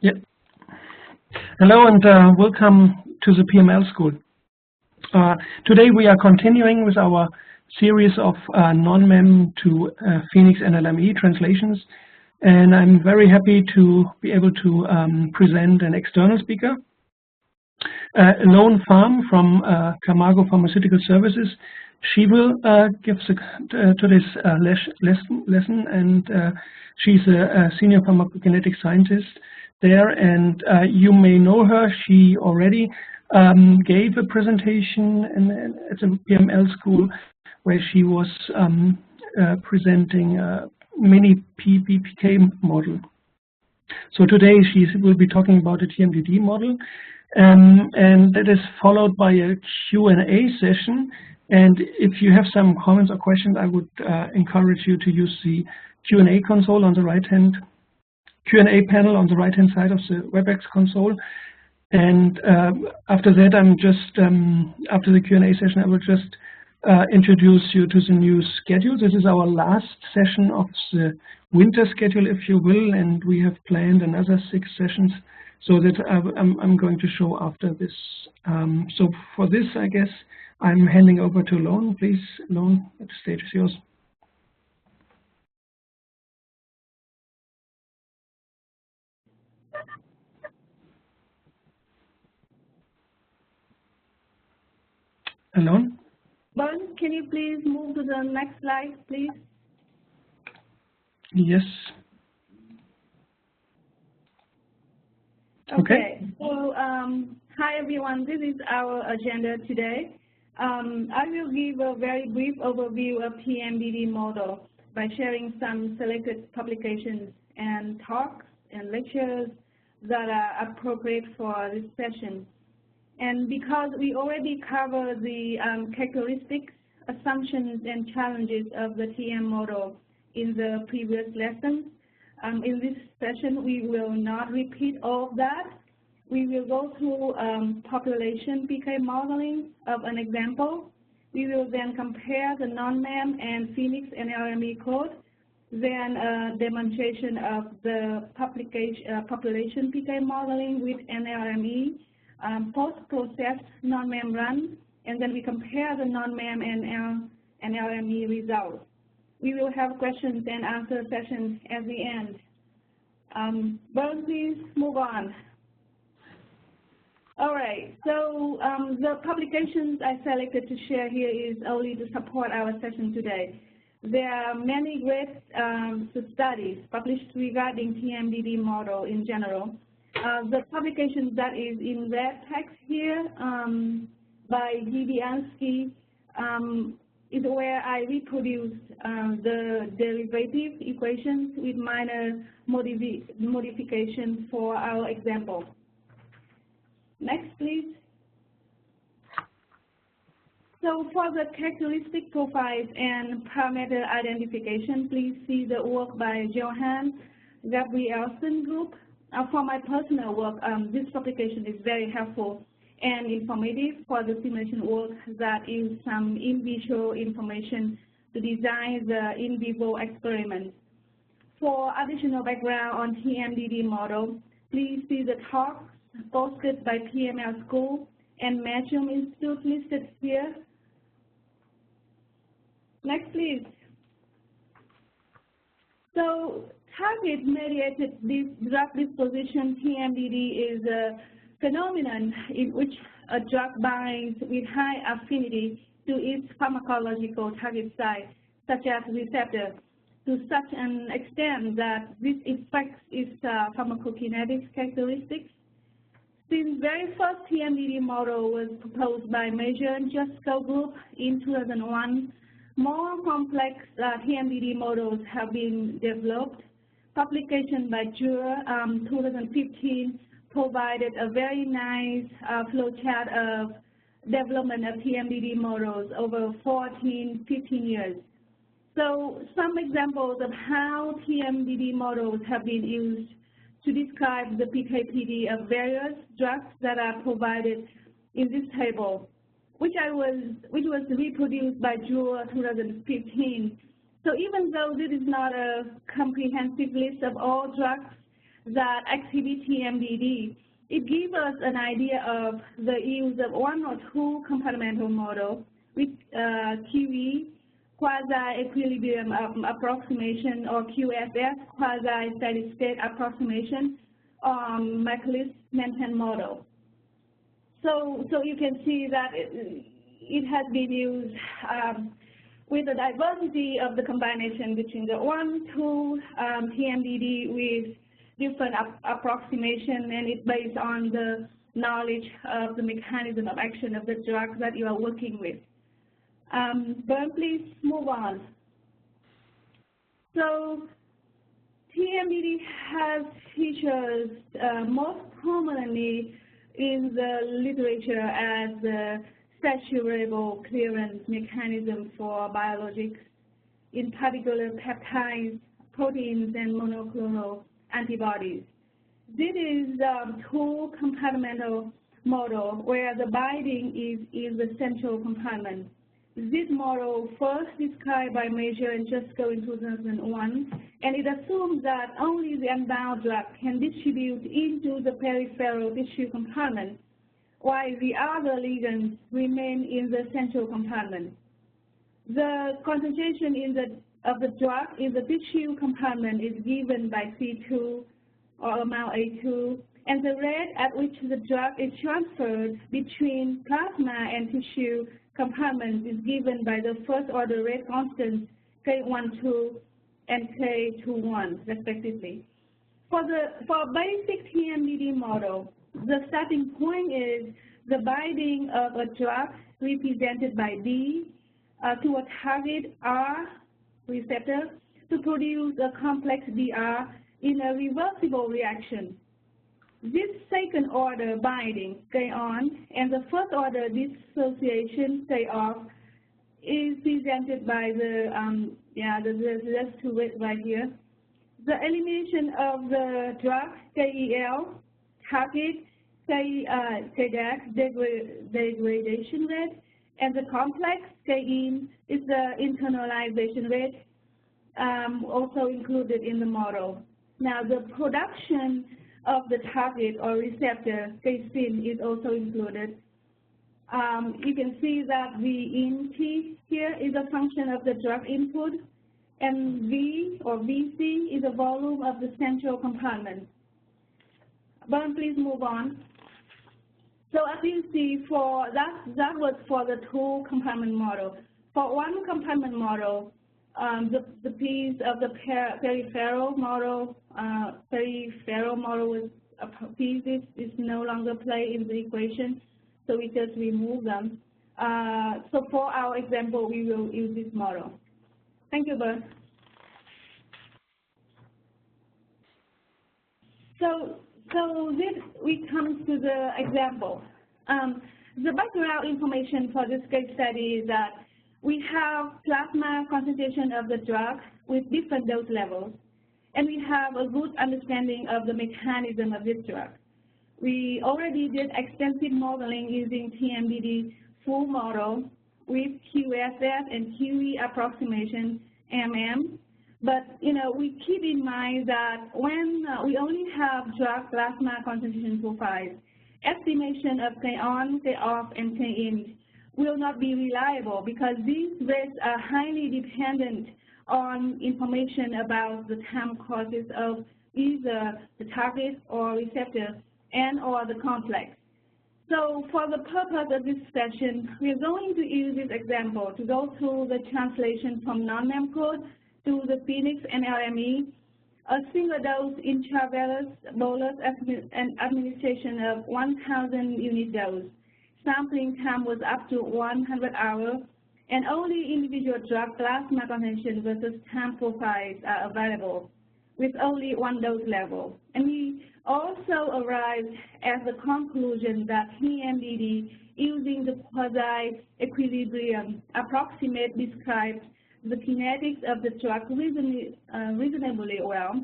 Yeah. Hello and welcome to the PML School. Today we are continuing with our series of NONMEM to Phoenix NLME translations, and I'm very happy to be able to present an external speaker, Pham from Camargo Pharmaceutical Services. She will give today's lesson, and she's a senior pharmacokinetic scientist there, and you may know her. She already gave a presentation at the PML School where she was presenting a mini PBPK model. So today she will be talking about the TMDD model, and that is followed by a Q&A session. And if you have some comments or questions, I would encourage you to use the Q&A console on the right-hand Q&A panel on the right-hand side of the WebEx console. And after that, after the Q&A session, I will just introduce you to the new schedule. This is our last session of the winter schedule, if you will, and we have planned another 6 sessions, so that I'm going to show after this. So for this, I guess I'm handing over to Lone. Please, Lone, the stage is yours. Alone? Bernd, can you please move to the next slide, please? Yes. Okay. So, hi everyone. This is our agenda today. I will give a very brief overview of TMDD model by sharing some selected publications and talks and lectures that are appropriate for this session. And because we already covered the characteristics, assumptions, and challenges of the TM model in the previous lessons, in this session we will not repeat all of that. We will go through population PK modeling of an example. We will then compare the NONMEM and Phoenix NLME code, then a demonstration of the population PK modeling with NLME, post-process NONMEM run, and then we compare the NONMEM and NLME results. We will have questions and answer sessions at the end. Bernd, please move on. All right, so the publications I selected to share here is only to support our session today. There are many great studies published regarding TMDD model in general. The publication that is in red text here by Gabrielsson is where I reproduced the derivative equations with minor modifications for our example. Next, please. So for the characteristic profiles and parameter identification, please see the work by Johan Gabrielsson group. For my personal work, this publication is very helpful and informative for the simulation work that is some in vitro information to design the in vivo experiment. For additional background on TMDD model, please see the talks posted by PML School and Measure Institute listed here. Next, please. So, target-mediated drug disposition, TMDD, is a phenomenon in which a drug binds with high affinity to its pharmacological target site, such as receptor, to such an extent that this affects its pharmacokinetic characteristics. Since very first TMDD model was proposed by Major and Jusko group in 2001, more complex TMDD models have been developed. Publication by Jura 2015 provided a very nice flowchart of development of TMDD models over 14-15 years. So some examples of how TMDD models have been used to describe the PK/PD of various drugs that are provided in this table, which was reproduced by Jura 2015. So even though this is not a comprehensive list of all drugs that exhibit TMDD, it gives us an idea of the use of one or two compartmental model with QE, quasi-equilibrium approximation, or QSS, quasi-steady state approximation, mechanistic maintained model. So you can see that it has been used with the diversity of the combination between the 1-2 TMDD with different approximation, and it's based on the knowledge of the mechanism of action of the drug that you are working with. Bernd, please move on. So TMDD has features most prominently in the literature as the saturable clearance mechanism for biologics, in particular peptides, proteins, and monoclonal antibodies. This is the two compartmental model where the binding is the central compartment. This model first described by Major and Jusko in 2001, and it assumes that only the unbound drug can distribute into the peripheral tissue compartment, while the other ligands remain in the central compartment. The concentration of the drug in the tissue compartment is given by C2 or amount A2, and the rate at which the drug is transferred between plasma and tissue compartments is given by the first order rate constants K12 and K21 respectively. For a basic TMDD model, the starting point is the binding of a drug represented by D to a target R receptor to produce a complex DR in a reversible reaction. This second order binding, K on, and the first order dissociation, K off, is presented by the two right here. The elimination of the drug, KEL, target, K-DAC, degradation rate, and the complex, K-in, is the internalization rate, also included in the model. Now, the production of the target or receptor, K-spin, is also included. You can see that V-in-T here is a function of the drug input, and V or VC is a volume of the central compartment. Bernd, please move on. So as you see, for that was for the two compartment model. For one compartment model, the piece of the peripheral model with pieces is no longer play in the equation, so we just remove them. So for our example, we will use this model. Thank you, Bernd. So this we come to the example. The background information for this case study is that we have plasma concentration of the drug with different dose levels, and we have a good understanding of the mechanism of this drug. We already did extensive modeling using TMDD full model with QSS and QE approximation, MM. But we keep in mind that when we only have drug plasma concentration profiles, estimation of K on, K off, and K in will not be reliable because these rates are highly dependent on information about the time courses of either the target or receptor and or the complex. So for the purpose of this session, we are going to use this example to go through the translation from NONMEM code to the Phoenix NLME, a single dose intravenous bolus and administration of 1,000 unit dose. Sampling time was up to 100 hours, and only individual drug plasma concentration versus time profiles are available with only one dose level. And we also arrived at the conclusion that TMDD using the quasi-equilibrium approximate describes the kinetics of the drug reasonably well,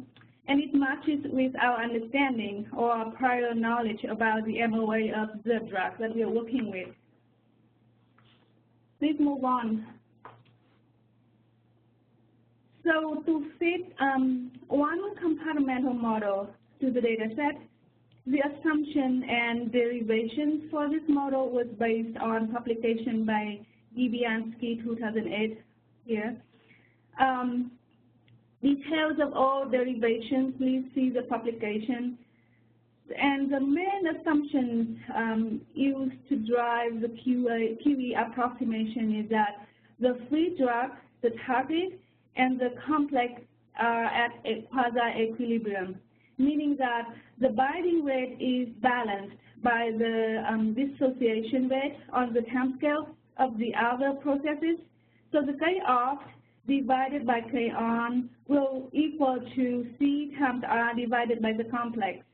and it matches with our understanding or prior knowledge about the MOA of the drug that we are working with. Please move on. So to fit one compartmental model to the data set. The assumption and derivations for this model was based on publication by Gabrielsson 2008 here. Details of all derivations, please see the publication. And the main assumptions used to drive the QE approximation is that the free drug, the target, and the complex are at a quasi-equilibrium, meaning that the binding rate is balanced by the dissociation rate on the time scale of the other processes. So the K-off divided by K-on will equal to C times R divided by the complex,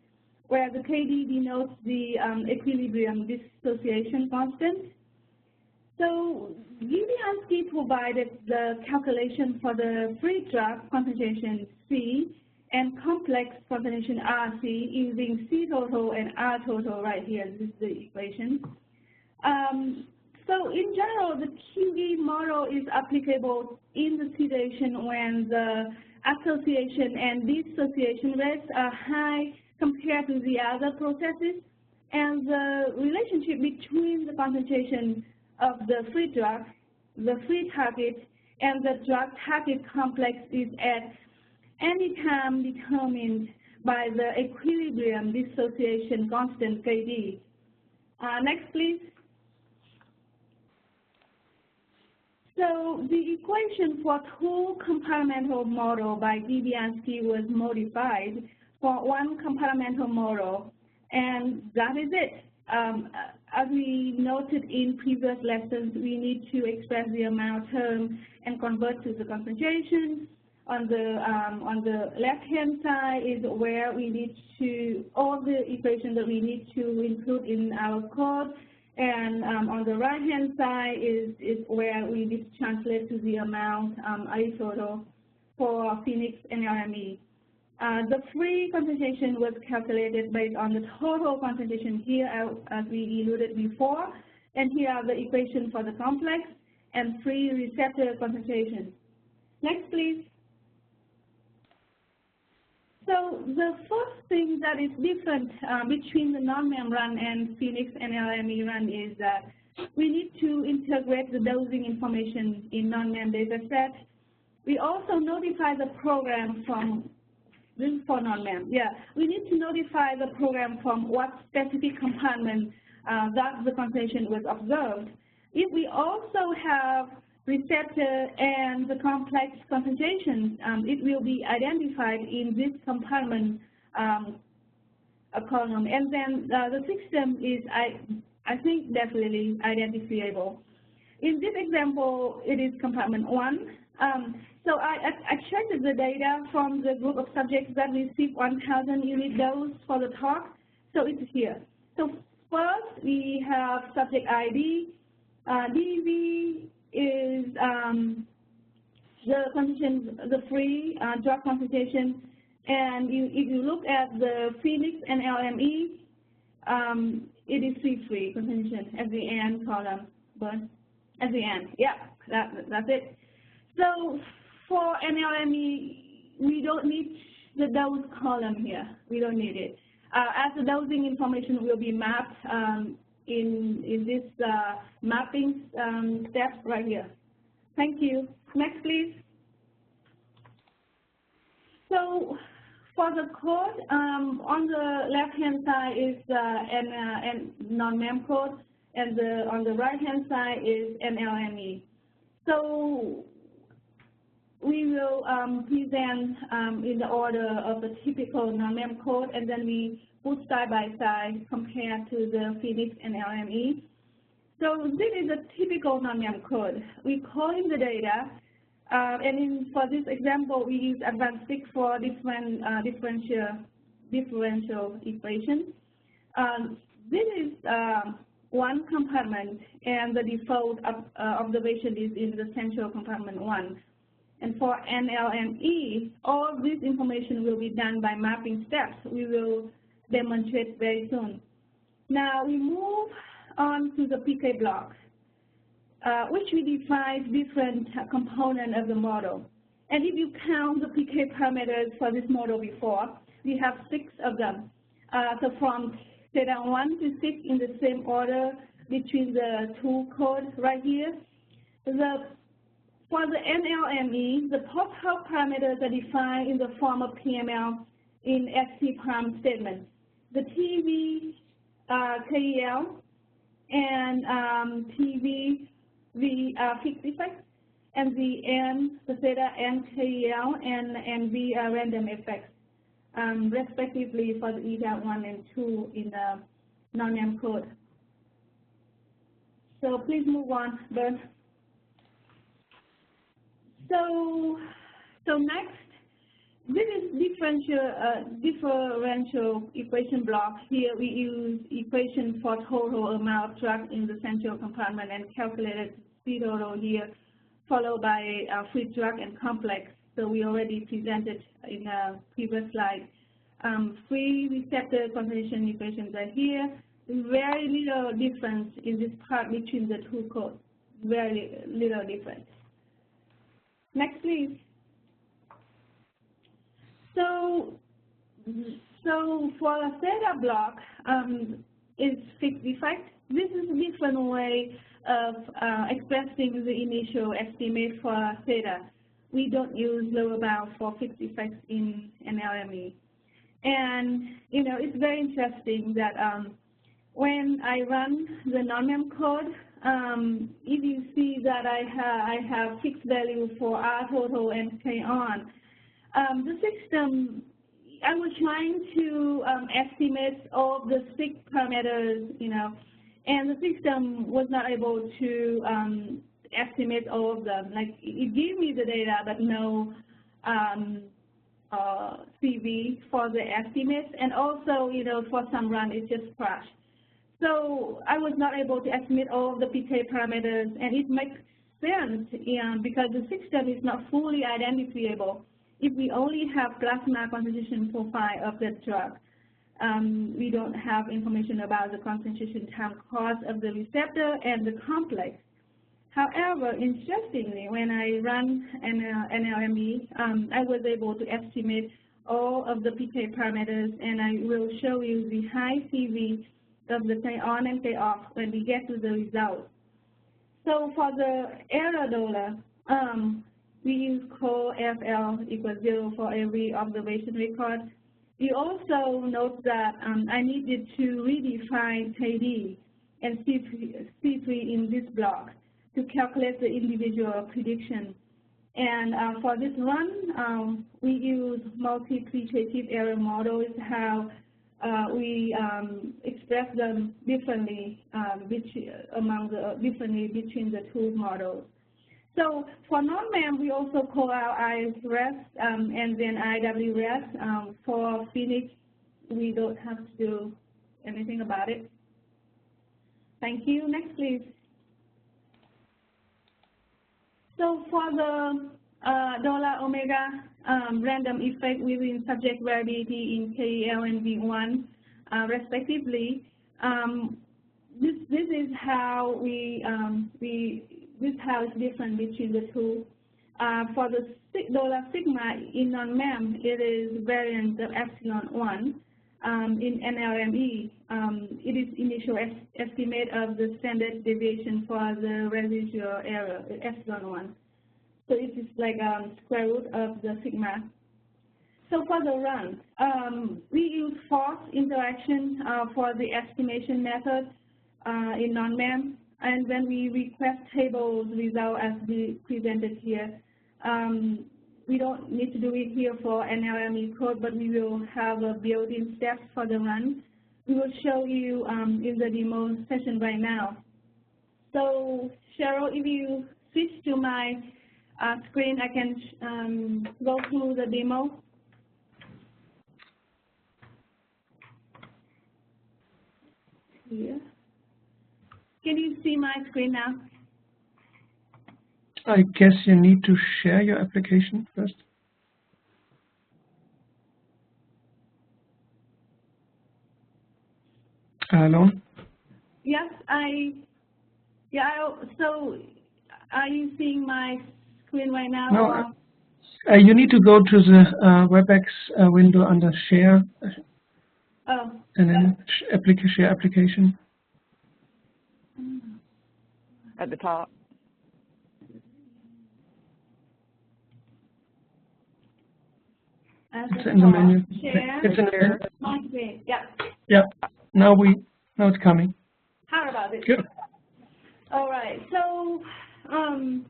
where the KD denotes the equilibrium dissociation constant. So Gabrielsson provided the calculation for the free drug concentration C and complex concentration RC using C total and R total right here. This is the equation. So in general, the QE model is applicable in the situation when the association and dissociation rates are high compared to the other processes, and the relationship between the concentration of the free drug, the free target, and the drug target complex is at any time determined by the equilibrium dissociation constant KD. Next, please. So the equation for two-compartmental model by Gabrielsson was modified for one compartmental model, and that is it. As we noted in previous lessons, we need to express the amount term and convert to the concentration. On the left-hand side is where we need to, all the equations that we need to include in our code, and on the right-hand side is where we need to translate to the amount I total for Phoenix NLME. The free concentration was calculated based on the total concentration here, as we alluded before, and here are the equations for the complex and free receptor concentration. Next, please. So the first thing that is different between the NONMEM run and Phoenix NLME run is that we need to integrate the dosing information in NONMEM dataset. We also notify the program from, this is for NONMEM, yeah, we need to notify the program from what specific compartment that the concentration was observed. If we also have receptor and the complex concentrations, it will be identified in this compartment column, and then the system is, I think, definitely identifiable. In this example, it is compartment 1. So I checked the data from the group of subjects that received 1,000 unit dose for the talk, so it's here. So first, we have subject ID, DV, is the concentration, the free drug concentration, and if you look at the Phoenix and NLME, it is free concentration at the end column, but at the end, yeah, that's it. So for NLME, we don't need the dose column here. We don't need it. As the dosing information will be mapped in this mapping steps right here. Thank you. Next, please. So for the code, on the left-hand side is NONMEM code, and on the right-hand side is NLME. So we will present in the order of the typical NONMEM code, and then we put side by side compared to the Phoenix and NLME. So this is a typical NONMEM code. We call in the data, and for this example, we use advanced fix for different differential equations. This is one compartment, and the default observation is in the central compartment 1. And for NLME, all this information will be done by mapping steps. We will demonstrate very soon. Now we move on to the PK block, which we define different components of the model. And if you count the PK parameters for this model before, we have 6 of them. So from theta 1 to 6 in the same order between the 2 codes right here. For the NLME, the post-hoc parameters are defined in the form of PML in ST-PROM statements. The TV, KEL, and TV, the fixed effects, and the N, the theta N KEL, and V random effects, respectively for the eta 1 and 2 in the NONMEM code. So please move on, Bernd. So next, this is differential equation block. Here we use equation for total amount of drug in the central compartment and calculated C total here, followed by free drug and complex. So we already presented in a previous slide. Free receptor concentration equations are here. Very little difference in this part between the 2 codes. Very little difference. Next, please. So for a theta block, is fixed effect. This is a different way of expressing the initial estimate for theta. We don't use lower bound for fixed effects in NLME. And it's very interesting that when I run the NONMEM code, if you see that I have fixed value for R total and K on, the system, I was trying to estimate all of the 6 parameters, and the system was not able to estimate all of them. Like, it gave me the data, but no CV for the estimates, and also, for some run, it just crashed. So I was not able to estimate all of the PK parameters, and it makes sense because the system is not fully identifiable. If we only have plasma concentration profile of the drug, we don't have information about the concentration time course of the receptor and the complex. However, interestingly, when I run NLME, I was able to estimate all of the PK parameters, and I will show you the high CV of the K on and K off when we get to the result. So for the error dollar, we use call FL equals 0 for every observation record. You also note that I needed to redefine KD and C3 in this block to calculate the individual prediction. And for this run, we use multiplicative error model is how we express them differently between the 2 models. So for NONMEM, we also call out IRES and then IWRES. For Phoenix, we don't have to do anything about it. Thank you. Next, please. So for the dollar omega random effect within subject variability in KEL and V1, respectively, this is how this is how it's different between the 2. For the dollar sigma in NONMEM, it is variance of epsilon 1. In NLME, it is initial estimate of the standard deviation for the residual error, epsilon 1. So it is like square root of the sigma. So for the run, we use force interaction for the estimation method in NONMEM. And when we request tables result as we presented here, we don't need to do it here for NLME code, but we will have a built-in steps for the run. We will show you in the demo session right now. So Cheryl, if you switch to my screen, I can go through the demo. Here. Can you see my screen now? I guess you need to share your application first. Hello? Yes, so are you seeing my screen right now? No, You need to go to the WebEx window under Share, and then Share Application. At the top. It's in the menu. Share. It's in there. Yeah. Yeah. Now it's coming. How about it? Good. All right. So, can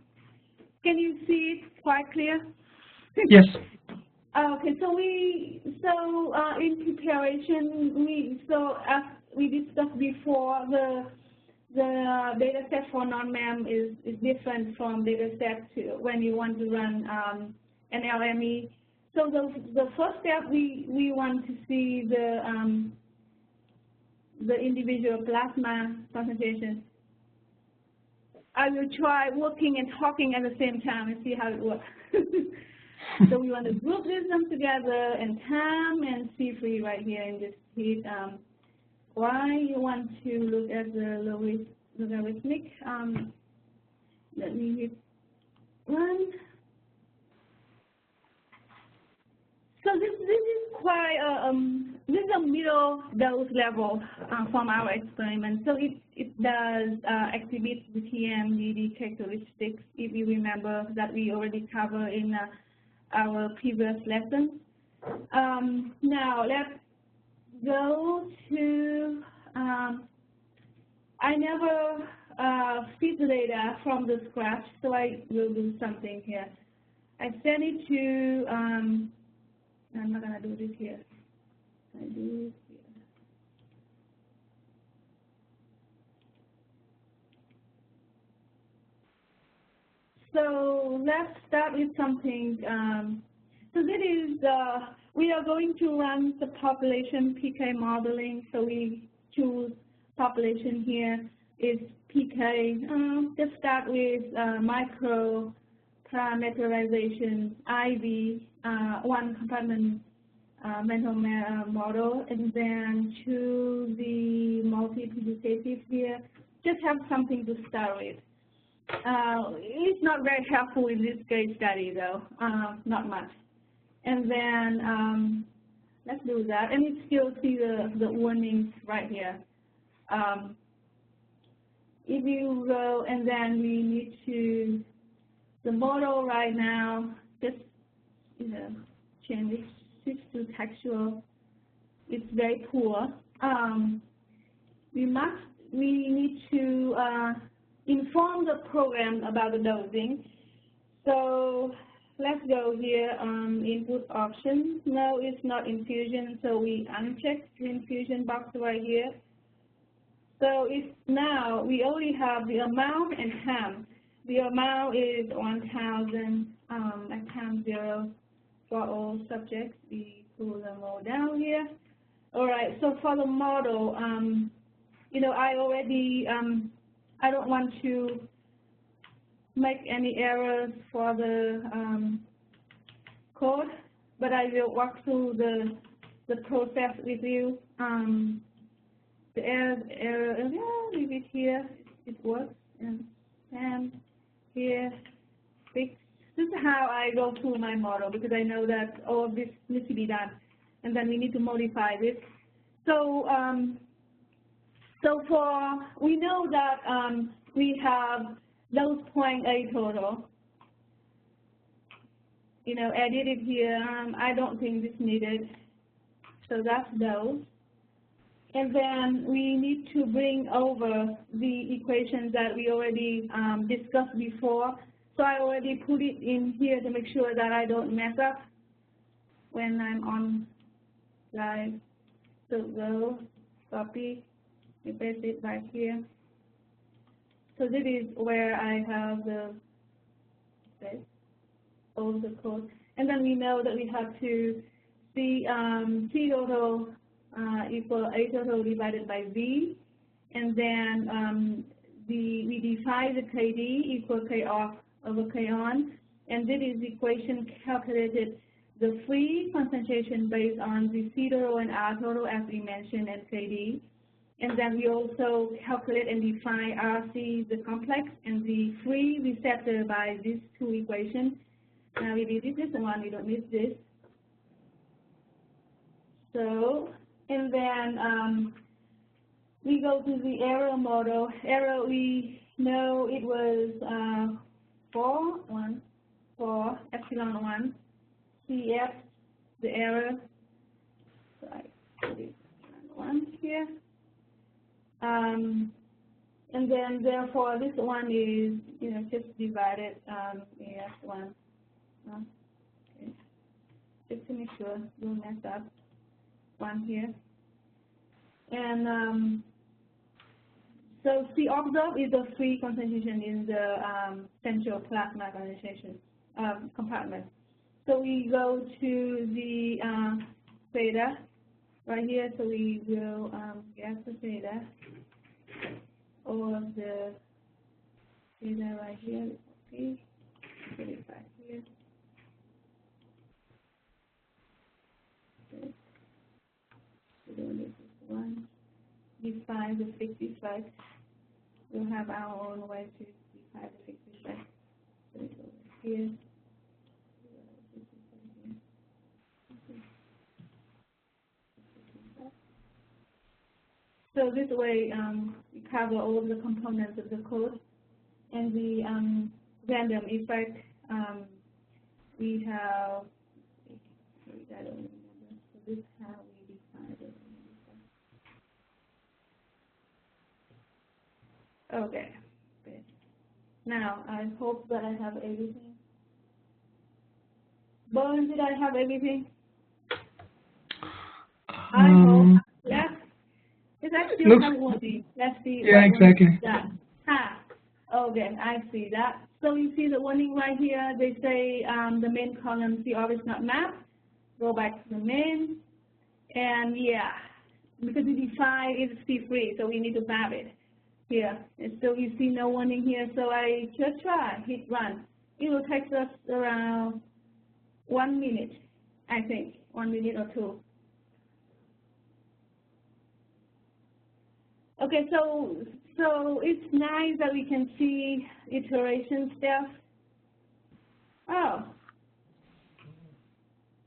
you see it quite clear? Yes. Okay. So in preparation, as we discussed before, the data set for NONMEM is different from data set when you want to run NLME. So the first step, we want to see the individual plasma concentrations. I will try working and talking at the same time and see how it works. So we want to group them together and time and see free right here in this sheet. Why you want to look at the logarithmic? Let me hit run. So this is quite this is a middle dose level from our experiment. So it does exhibit the TMDD characteristics, if you remember, that we already covered in our previous lesson. Now let's go to. I never feed the data from the scratch, so I will do something here. I send it to. I'm not gonna do this here. I do it here. So let's start with something. So this is we are going to run the population PK modeling. So we choose population here. It's PK. Just start with micro parameterization, IV, one compartment mental model, and then choose the multiplicative here. Just have something to start with. It's not very helpful in this case study though, not much. And then let's do that, and you still see the warnings right here. If you go, and then we need to, the model right now, just change it, switch to textual. It's very poor. We need to inform the program about the dosing. So let's go here on input options. No, it's not infusion, so we uncheck the infusion box right here. So it's now we only have the amount and time. The amount is 1,000 at time 0 for all subjects. We pull them all down here. All right. So for the model, I already I don't want to make any errors for the code, but I will walk through the process with you. The error, leave it here. It works, and here, fix. This is how I go through my model, because I know that all of this needs to be done, and then we need to modify this. So, we know that we have those 0.8 total. Edited here. I don't think this needed. So that's those. And then we need to bring over the equations that we already discussed before. So I already put it in here to make sure that I don't mess up when I'm on live. So go, copy, and paste it back here. So this is where I have all the code. And then we know that we have to see C total equal A total divided by V, and then we define the KD equal K off over K on, and this is the equation calculated the free concentration based on the C total and R total as we mentioned and KD, and then we also calculate and define RC, the complex, and the free receptor by these two equations. Now we delete this one, we don't need this. So, and then we go to the error model. Error, we know it was 4 epsilon 1 CF, the error. So I put it 1 here. And then therefore this one is, you know, just divided yes, 1. Okay. Just to make sure don't mess up. 1 here. And so C observed is the free concentration in the central plasma concentration compartment. So we go to the theta right here. So we will get the theta, or the theta right here. Okay, put it back here. Okay. So this is 1. Define the fixed effect. We'll have our own way to define the fixed effect. So it's over here. So this way we cover all of the components of the code. And the random effect, we have, I don't remember, so this is how we define it. Okay, good. Now, I hope that I have everything. Bernd, did I have everything? I hope. Yes. Is that still have warning? Let's see. Yeah, exactly. Okay, I see that. So you see the warning right here. They say the main column CR is not mapped. Go back to the main. And yeah, because we define it's C-free, so we need to map it. Here, and so you see no warning here, so I just try, hit run. It will take us around 1 minute, I think, 1 minute or 2. Okay, so it's nice that we can see iteration steps. Oh,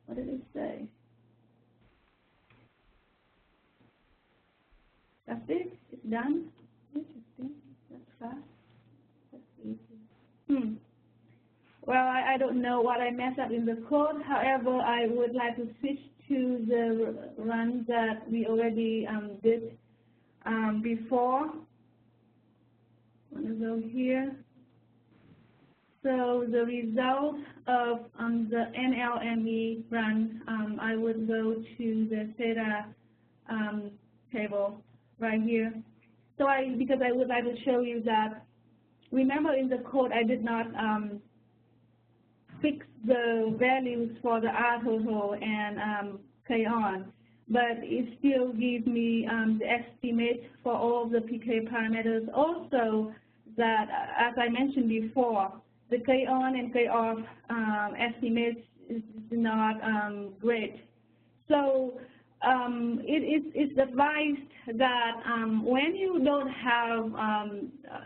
what did it say? That's it, it's done. Interesting. That's fast. That's easy. Well, I don't know what I messed up in the code. However, I would like to switch to the run that we already did before. I'm going to go here. So the result of the NLME run, I would go to the theta table right here. So because I would like to show you that, remember in the code I did not fix the values for the R total and K on, but it still gives me the estimate for all the PK parameters. Also, that as I mentioned before, the K on and K off estimates is not great. So it's advised that when you don't have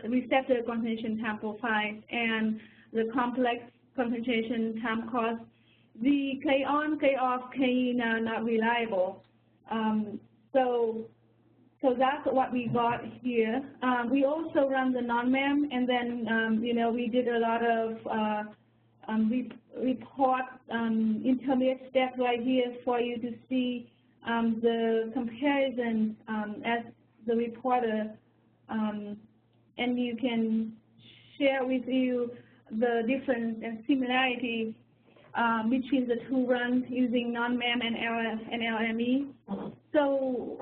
receptor concentration time profiles and the complex concentration time cost, the K on, K off, K in are not reliable. So that's what we got here. We also run the NONMEM, and then you know, we did a lot of report intermediate steps right here for you to see the comparison as the reporter, and you can share with you the difference and similarity between the two runs using NONMEM and NLME. So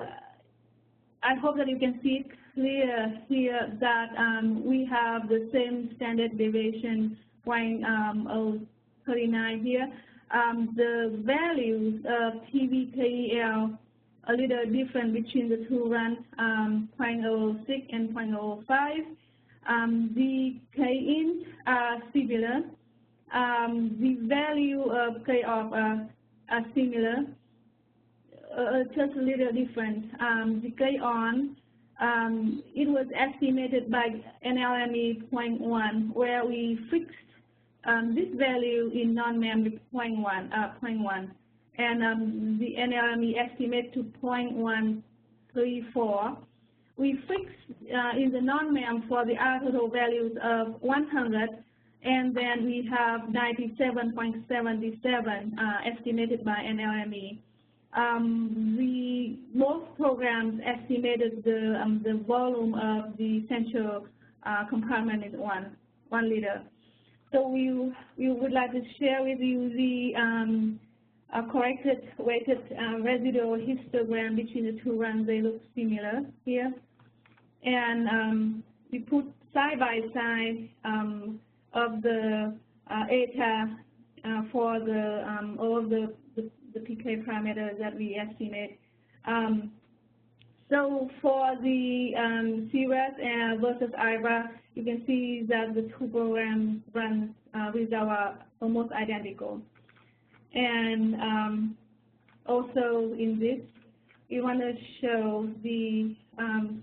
I hope that you can see it clear here that we have the same standard deviation 0.039 here. The values of TVKEL a little different between the two runs, 0.06 and 0.05. The K-in are similar. The value of K-off are similar, just a little different. The K-on, it was estimated by NLME 0.1, where we fixed this value in non-MEM is 0.1, and the NLME estimate to 0.134. We fixed in the non-MEM for the R total values of 100, and then we have 97.77 estimated by NLME. Most programs estimated the volume of the central compartment is 1 liter. So we would like to share with you the corrected weighted residual histogram between the two runs. They look similar here, and we put side by side of the eta for the all of the PK parameters that we estimate. So for the CRAS versus IRA, you can see that the two programs run results are almost identical. And also in this, we want to show the,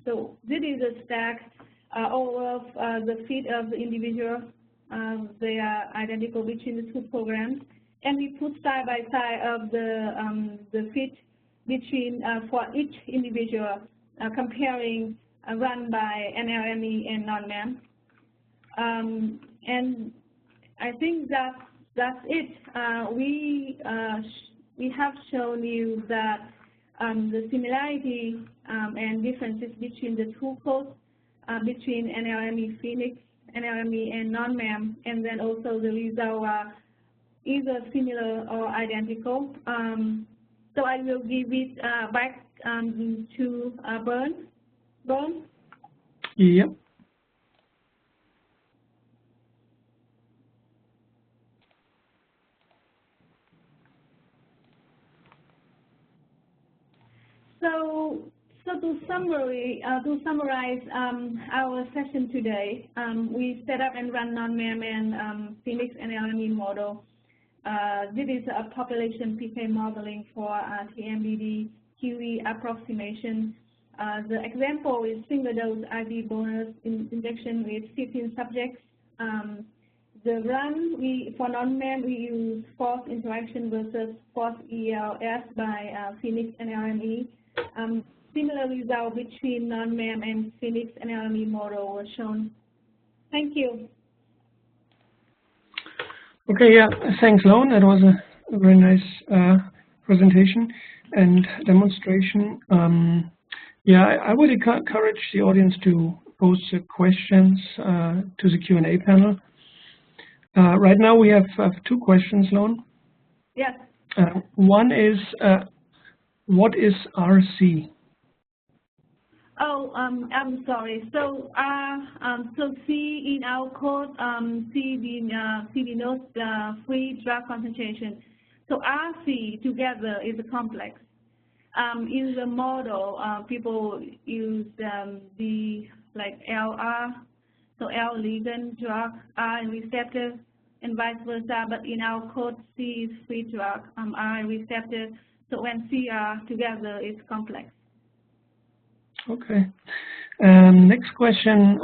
so this is a stack, all of the fit of the individual. They are identical between the two programs. And we put side by side of the fit between for each individual, comparing run by NLME and non-MEM. And I think that's it. We have shown you that the similarity and differences between the two codes, between NLME Phoenix, NLME and non-MEM, and then also the results are either similar or identical. So I will give it back to Bernd. Bernd? Yep. So to summarize our session today, we set up and run non-MEM and Phoenix NLME model. This is a population PK modeling for TMDD QE approximation. The example is single dose IV bonus injection with 15 subjects. The run for non-MEM, we use force interaction versus force ELS by Phoenix NLME. Similar result between non-MEM and Phoenix NLME model was shown. Thank you. Okay, yeah, thanks, Lone. That was a very nice presentation and demonstration. Yeah, I would encourage the audience to post questions to the Q&A panel. Right now we have 2 questions, Lone. Yes. One is, what is RC? Oh, I'm sorry. So so C in our code, C denotes free drug concentration. So RC together is a complex. In the model, people use the like LR, so L ligand drug, R receptor, and vice versa. But in our code, C is free drug, R receptor. So when CR together is complex. Okay. Next question,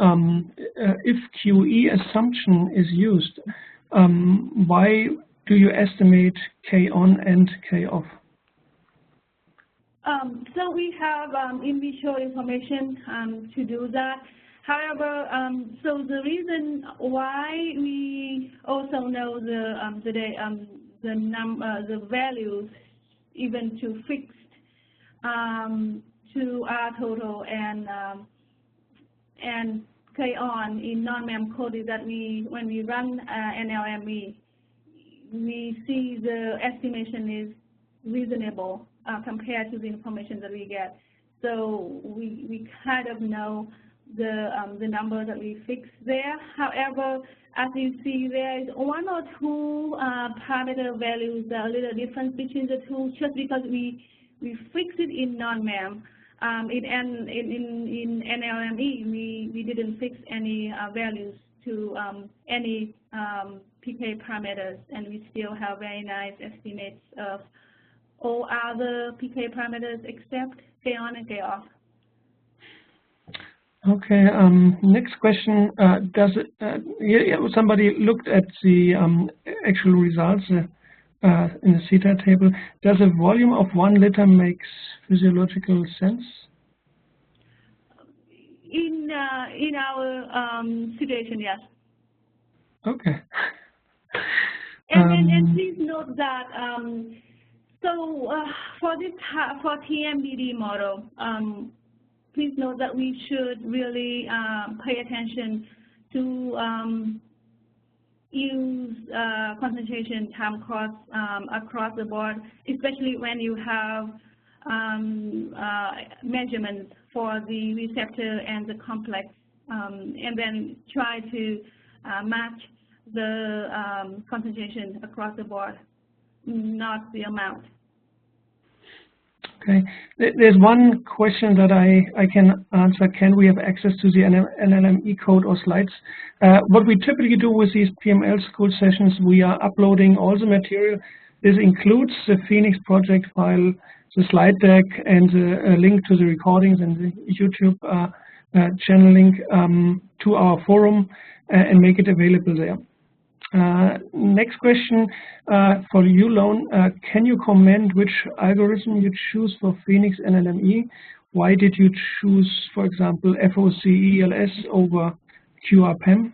if QE assumption is used, why do you estimate K on and K off? So we have in vitro information to do that. However, so the reason why we also know the values even to fixed to R total and K on in non-MEM code is that when we run NLME, we see the estimation is reasonable compared to the information that we get. So we kind of know the number that we fix there. However, as you see, there is 1 or 2 parameter values that are a little difference between the two, just because we fix it in non-MEM. In NLME, we didn't fix any values to any PK parameters, and we still have very nice estimates of all other PK parameters except K on and K off. Okay. Next question. Somebody looked at the actual results in the theta table. Does a volume of 1 liter make physiological sense? In our situation, yes. Okay. And please note that for TMDD model, please note that we should really pay attention to use concentration time course across the board, especially when you have measurements for the receptor and the complex, and then try to match the concentration across the board, not the amount. Okay. There's one question that I can answer. Can we have access to the NLME code or slides? What we typically do with these PML School sessions, we are uploading all the material. This includes the Phoenix project file, the slide deck, and a link to the recordings and the YouTube channel link to our forum, and make it available there. Next question for you, Lone. Can you comment which algorithm you choose for Phoenix NLME? Why did you choose, for example, FOC-ELS over QRPEM?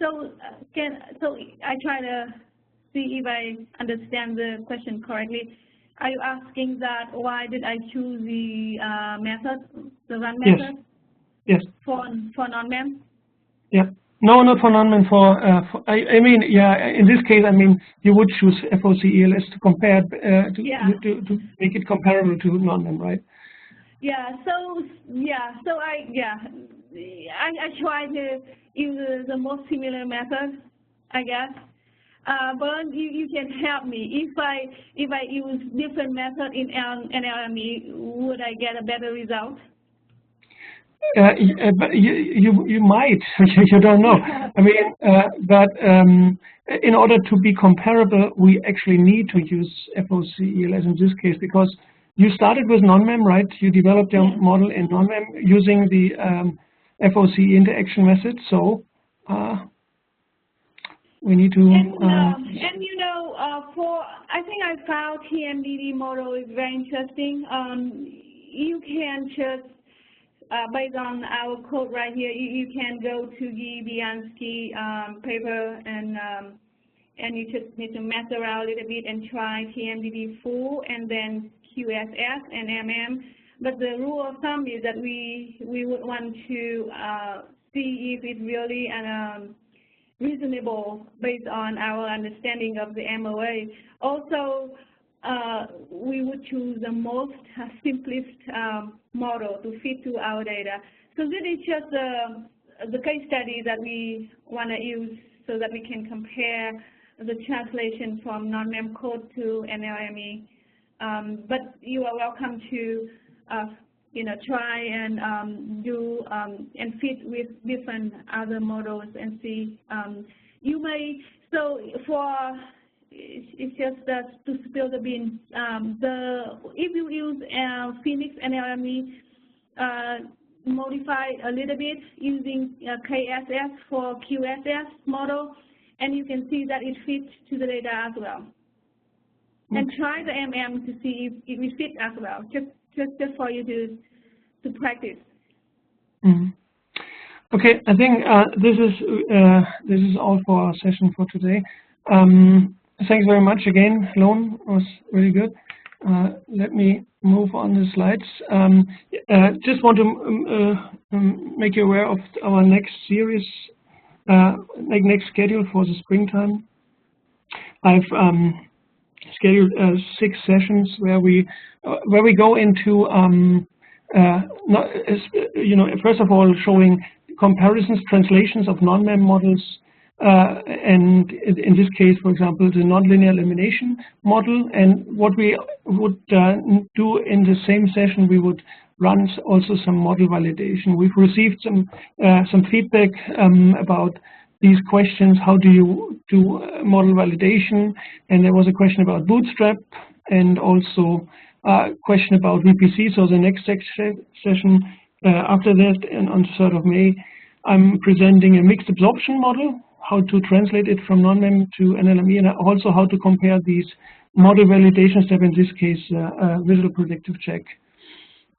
So I try to see if I understand the question correctly. Are you asking that why did I choose the method, the run method? Yes. For NONMEM? Yeah. No, not for NONMEM. I mean, yeah. In this case, I mean, you would choose FOC-ELS to compare to make it comparable to NONMEM, right? Yeah. So I try to use the most similar method, I guess. But you can help me. If I use different method in NLME, would I get a better result? But you might. You don't know. I mean, but in order to be comparable, we actually need to use FOC-ELS in this case, because you started with NONMEM, right? You developed your model in NONMEM using the FOC interaction method. So we need to. And you know, I think I found TMDD model is very interesting. You can just based on our code right here, you can go to the Bianski paper, and you just need to mess around a little bit and try TMDD full and then QSS and MM. But the rule of thumb is that we would want to see if it's really reasonable based on our understanding of the MOA. Also, we would choose the most simplest model to fit to our data. So this is just the case study that we want to use so that we can compare the translation from NONMEM code to NLME. But you are welcome to try and do and fit with different other models and see. You may, so for it's just to spill the beans. If you use Phoenix NLME, modify a little bit using KSS for QSS model, and you can see that it fits to the data as well. And try the MM to see if it fits as well, just for you to practice. Mm-hmm. Okay, I think this is all for our session for today. Thanks very much again, Lone. It was really good. Let me move on the slides. Just want to make you aware of our next series, next schedule for the springtime. I've scheduled 6 sessions where we go into first of all showing comparisons, translations of NONMEM models. And in this case, for example, the nonlinear elimination model. And what we would do in the same session, we would run also some model validation. We've received some feedback about these questions. How do you do model validation? And there was a question about bootstrap, and also question about VPC. So the next session after that, and on 3rd of May, I'm presenting a mixed absorption model, how to translate it from NONMEM to NLME, and also how to compare these model validation step, in this case, visual predictive check.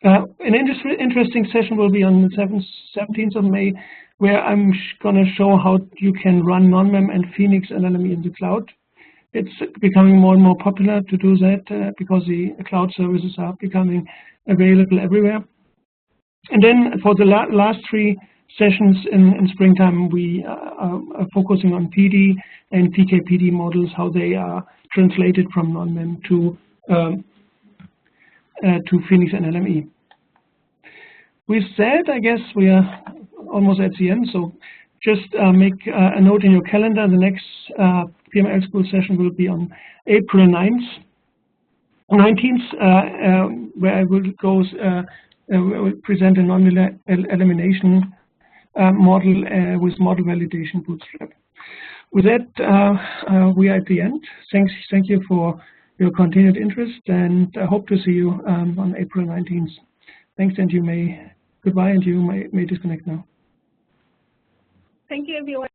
An interesting session will be on the 17th of May, where I'm going to show how you can run NONMEM and Phoenix NLME in the cloud. It's becoming more and more popular to do that because the cloud services are becoming available everywhere. And then for the last 3 sessions in springtime, we are focusing on PD and PK-PD models, how they are translated from NONMEM to Phoenix and NLME. With that, I guess we are almost at the end. So just make a note in your calendar. The next PML School session will be on April 19th, where I will go will present a non-linear elimination model with model validation bootstrap. With that, we are at the end. Thank you for your continued interest, and I hope to see you on April 19th. Thanks, and goodbye, and you may disconnect now. Thank you, everyone.